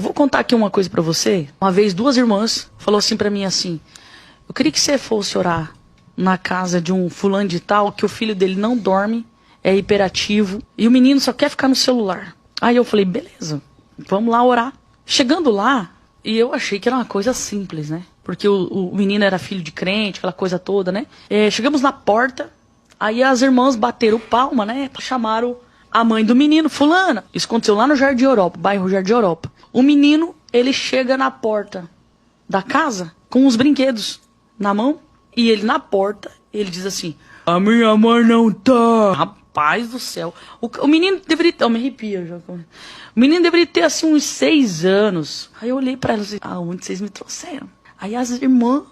Eu vou contar aqui uma coisa pra você. Uma vez, duas irmãs falou assim pra mim assim: eu queria que você fosse orar na casa de um fulano de tal, que o filho dele não dorme, é hiperativo, e o menino só quer ficar no celular. Aí eu falei, beleza, vamos lá orar. Chegando lá, e eu achei que era uma coisa simples, né? Porque o menino era filho de crente, aquela coisa toda, né? Chegamos na porta, aí as irmãs bateram palma, né? Chamaram a mãe do menino, fulana. Isso aconteceu lá no Jardim Europa, bairro Jardim Europa. O menino, ele chega na porta da casa com os brinquedos na mão, e ele na porta, ele diz assim, a minha mãe não tá. Rapaz do céu. O menino deveria ter, eu me arrepio já. O menino deveria ter assim uns 6 anos. Aí eu olhei pra ela e disse, aonde vocês me trouxeram? Aí as irmãs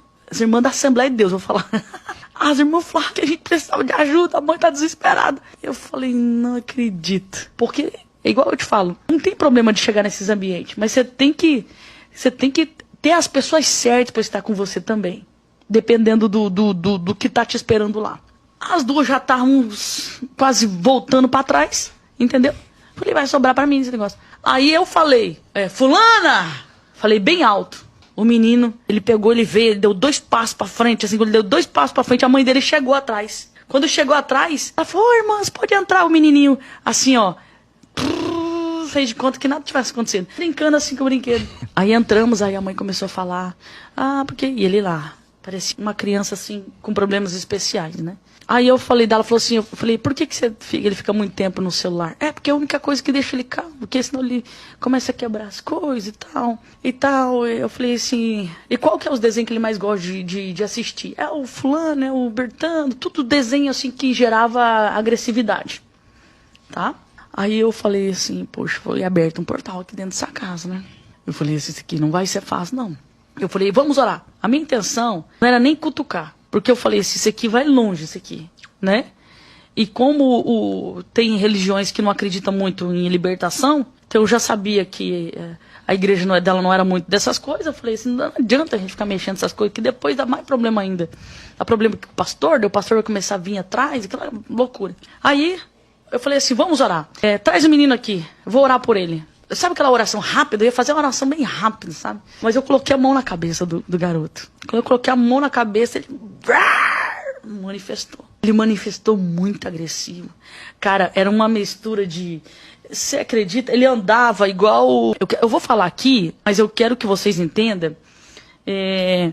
da Assembleia de Deus, vou falar. As irmãs falaram que a gente precisava de ajuda, a mãe tá desesperada. Eu falei, não acredito. Porque, é igual eu te falo, não tem problema de chegar nesses ambientes, mas você tem que ter as pessoas certas para estar com você também. Dependendo do que tá te esperando lá. As duas já estavam quase voltando para trás, entendeu? Falei, vai sobrar para mim esse negócio. Aí eu falei, fulana! Falei bem alto. O menino, ele pegou, ele veio, ele deu 2 passos para frente, assim, quando ele deu 2 passos para frente, a mãe dele chegou atrás. Quando chegou atrás, ela falou, irmãs, pode entrar, o menininho, assim, ó. Fez de conta que nada tivesse acontecendo. Brincando assim com o brinquedo. Aí entramos, aí a mãe começou a falar, porque... E ele lá, parecia uma criança assim, com problemas especiais, né? Aí eu falei dela, falou assim, eu falei, por que ele fica muito tempo no celular? Porque é a única coisa que deixa ele calmo, porque senão ele começa a quebrar as coisas e tal. Eu falei assim, e qual que é os desenhos que ele mais gosta de assistir? É o fulano, é o Bertano, tudo desenho assim que gerava agressividade, tá? Aí eu falei assim, poxa, foi aberto um portal aqui dentro dessa casa, né? Eu falei, isso aqui não vai ser fácil, não. Eu falei, vamos orar. A minha intenção não era nem cutucar, porque eu falei, isso aqui vai longe, isso aqui, né? E como tem religiões que não acreditam muito em libertação, então eu já sabia que a igreja dela não era muito dessas coisas. Eu falei assim, não adianta a gente ficar mexendo nessas coisas, que depois dá mais problema ainda. Dá problema com o pastor vai começar a vir atrás, aquela loucura. Aí eu falei assim, vamos orar. Traz o menino aqui, eu vou orar por ele. Sabe aquela oração rápida? Eu ia fazer uma oração bem rápida, sabe? Mas eu coloquei a mão na cabeça do garoto. Quando eu coloquei a mão na cabeça, ele manifestou. Ele manifestou muito agressivo. Cara, era uma mistura de... Você acredita? Ele andava igual... Eu vou falar aqui, mas eu quero que vocês entendam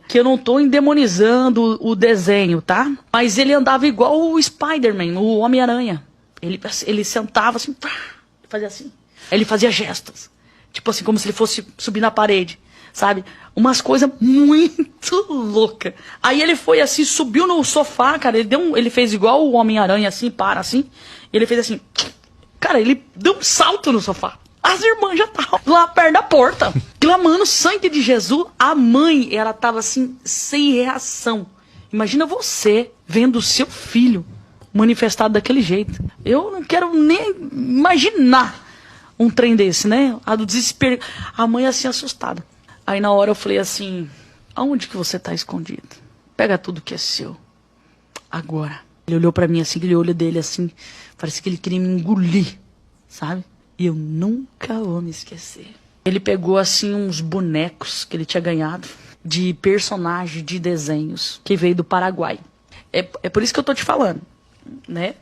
que eu não estou endemonizando o desenho, tá? Mas ele andava igual o Spider-Man, o Homem-Aranha. Ele sentava assim, fazia assim. Ele fazia gestos, tipo assim, como se ele fosse subir na parede, sabe? Umas coisas muito loucas. Aí ele foi assim, subiu no sofá, cara, ele fez igual o Homem-Aranha, assim, assim. Ele fez assim, cara, ele deu um salto no sofá. As irmãs já estavam lá perto da porta, clamando sangue de Jesus. A mãe, ela tava assim, sem reação. Imagina você vendo o seu filho manifestado daquele jeito. Eu não quero nem imaginar um trem desse, né? A do desespero. A mãe assim, assustada. Aí na hora eu falei assim, aonde que você tá escondido? Pega tudo que é seu. Agora. Ele olhou pra mim assim, aquele olho dele assim, parecia que ele queria me engolir, sabe? E eu nunca vou me esquecer. Ele pegou assim uns bonecos que ele tinha ganhado, de personagem de desenhos, que veio do Paraguai. É por isso que eu tô te falando, né?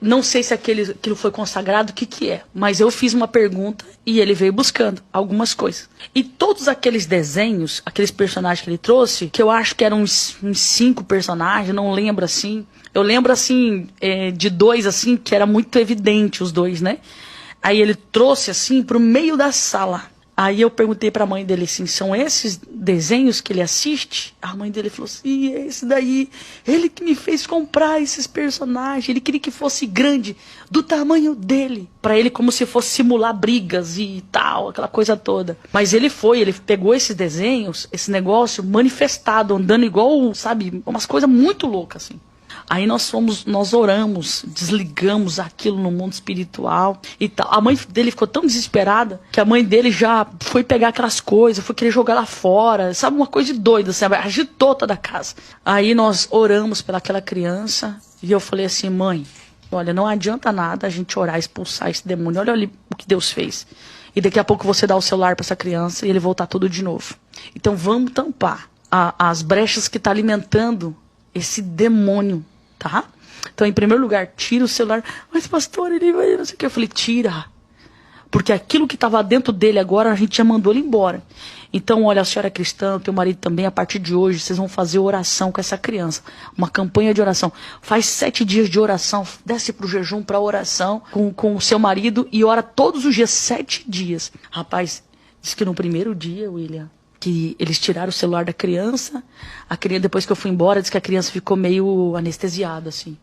Não sei se aquilo foi consagrado, o que é, mas eu fiz uma pergunta e ele veio buscando algumas coisas. E todos aqueles desenhos, aqueles personagens que ele trouxe, que eu acho que eram uns 5 personagens, não lembro assim. Eu lembro assim, de 2 assim, que era muito evidente os 2, né? Aí ele trouxe assim pro meio da sala. Aí eu perguntei pra mãe dele assim, são esses desenhos que ele assiste? A mãe dele falou assim, esse daí, ele que me fez comprar esses personagens, ele queria que fosse grande, do tamanho dele. Pra ele como se fosse simular brigas e tal, aquela coisa toda. Mas ele pegou esses desenhos, esse negócio manifestado, andando igual, sabe, umas coisas muito loucas assim. Aí nós oramos, desligamos aquilo no mundo espiritual e tal. A mãe dele ficou tão desesperada que a mãe dele já foi pegar aquelas coisas, foi querer jogar lá fora, sabe, uma coisa de doida, sabe? Agitou toda a casa. Aí nós oramos pelaquela criança e eu falei assim, mãe, olha, não adianta nada a gente orar, expulsar esse demônio, olha ali o que Deus fez. e daqui a pouco você dá o celular para essa criança e ele voltar tudo de novo. Então vamos tampar as brechas que tá alimentando esse demônio, tá? Então, em primeiro lugar, tira o celular. Mas, pastor, ele vai, não sei o que. Eu falei, tira. Porque aquilo que estava dentro dele agora, a gente já mandou ele embora. Então, olha, a senhora é cristã, o teu marido também, a partir de hoje, vocês vão fazer oração com essa criança. Uma campanha de oração. Faz 7 dias de oração, desce pro jejum, pra oração com o seu marido e ora todos os dias, 7 dias. Rapaz, diz que no primeiro dia, William, que eles tiraram o celular da criança. A criança, depois que eu fui embora, diz que a criança ficou meio anestesiada, assim.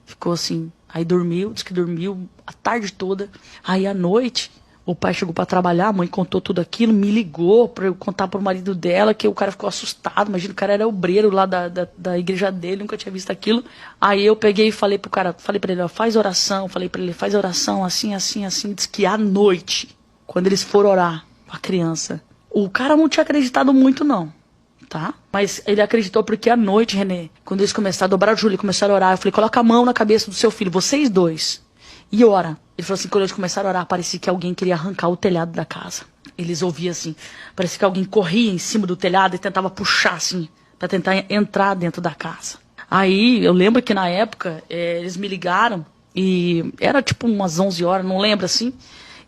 Ficou assim, aí dormiu, disse que dormiu a tarde toda. Aí à noite, o pai chegou para trabalhar, a mãe contou tudo aquilo, me ligou para eu contar pro marido dela, que o cara ficou assustado. Imagina, o cara era obreiro lá da igreja dele, nunca tinha visto aquilo. Aí eu peguei e falei pro cara, falei para ele, ó, faz oração, falei para ele, faz oração, assim, assim, assim. Diz que à noite, quando eles foram orar com a criança, o cara não tinha acreditado muito, não. Tá? Mas ele acreditou porque à noite, Renê, quando eles começaram a dobrar o joelho e começaram a orar, eu falei, coloca a mão na cabeça do seu filho, vocês dois, e ora. Ele falou assim, quando eles começaram a orar, parecia que alguém queria arrancar o telhado da casa. Eles ouviam assim, parecia que alguém corria em cima do telhado e tentava puxar assim, para tentar entrar dentro da casa. Aí, eu lembro que na época, eles me ligaram, e era tipo umas 11 horas, não lembro assim,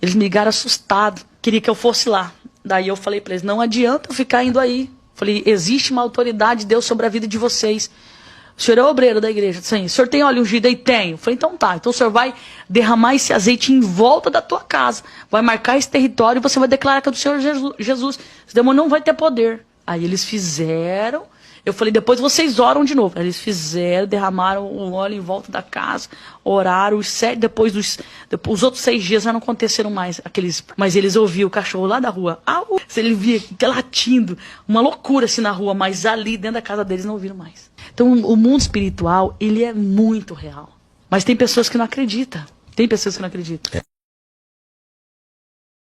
eles me ligaram assustados, queria que eu fosse lá. Daí eu falei para eles, não adianta eu ficar indo aí. Falei, existe uma autoridade de Deus sobre a vida de vocês. O senhor é obreiro da igreja. Sim. O senhor tem óleo ungido aí? Tenho. Falei, então tá. Então o senhor vai derramar esse azeite em volta da tua casa. Vai marcar esse território e você vai declarar que é do Senhor Jesus. Esse demônio não vai ter poder. Aí eles fizeram. Eu falei, depois vocês oram de novo. Aí eles fizeram, derramaram o óleo em volta da casa, oraram. Depois os outros 6 dias já não aconteceram mais. Mas eles ouviam o cachorro lá da rua. Ele via latindo, uma loucura assim na rua, mas ali dentro da casa deles não ouviram mais. Então o mundo espiritual, ele é muito real. Mas tem pessoas que não acreditam. Tem pessoas que não acreditam.